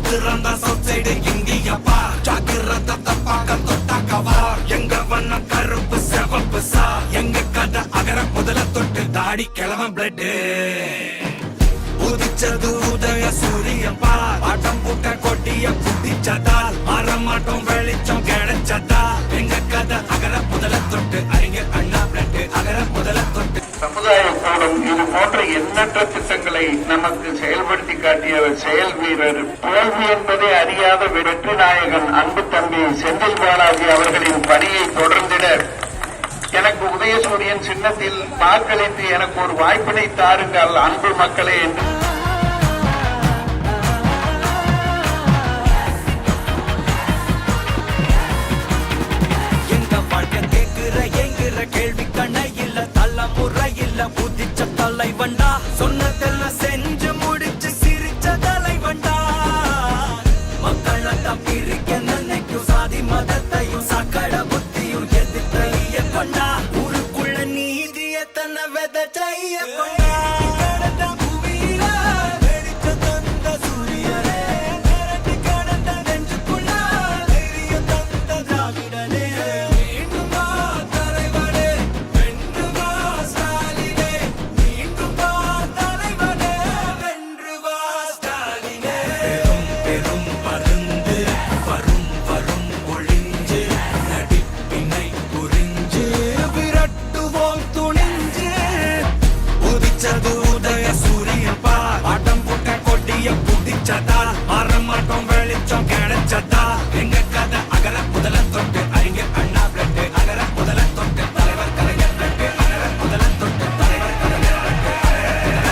பாக்குறதா சைடு இந்தியப்பா ஜாக்கிரதை பார்க்க தொட்டாக்கவா எங்க வண்ணம் கருப்பு சிவப்பு சா எங்க கதை அகர முதல தொட்டு தாடி கிளம்ப பிளட் உதிச்சது உதய சூரியப்பா ஆட்டம் பூட்ட கொட்டிய குதிச்சதால் மாறமாட்டம் வெளிச்சம் கிடைச்சதா எங்க கதை அகர முதல தொட்டு அறிஞர் அண்ணா பிளட் அகர முதல தொட்டு. சமுதாய கூடம் இது போன்ற எண்ணற்ற திட்டங்களை நமக்கு செயல்படுத்தி காட்டிய செயல் வீரர், தோல்வி என்பதை அறியாத வெற்றி நாயகன் அன்பு தம்பி செந்தில் பாலாஜி அவர்களின் பணியை தொடர்ந்திட எனக்கு உதயசூரியன் சின்னத்தில் வாக்களித்து எனக்கு ஒரு வாய்ப்பினை தாருங்கள் அன்பு மக்களே என்று புதிச்ச தலைவண்டா சொன்னதெல்லாம் செஞ்சு முடிச்சு சிரிச்ச தலைவண்டா மக்களத்தான் பிரிக்க நினைக்கும் சாதி மதத்தையும் சக்கட புத்தியும் எதிர்த்தைய கொண்டா ஊருக்குள்ள நீதிய தன்னை விதைச்சைய கொண்டா உதய சூரியப்பா ஆட்டம் போட்ட கொட்டிய புதிச்சதா மாறமாட்டம் வெளிச்சம் கிடைச்சதா எங்க கதை அகர முதல தொட்டு அறிஞர் அண்ணா பிளட் அகர முதல தொட்டு தலைவர் கலைஞர் பிளட் அகர முதல தொட்டு தலைவர் கலைஞர்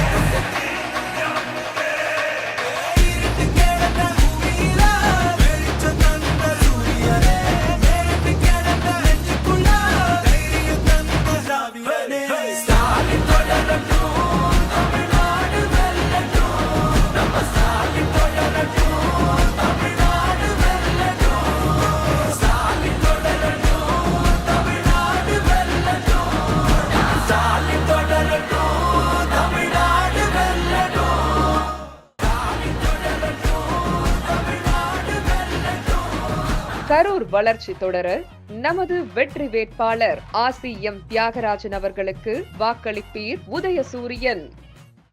கரூர் வளர்ச்சி தொடர நமது வெற்றி வேட்பாளர் ஆசிஎம் தியாகராஜன் அவர்களுக்கு வாக்களிப்பீர் உதயசூரியன்.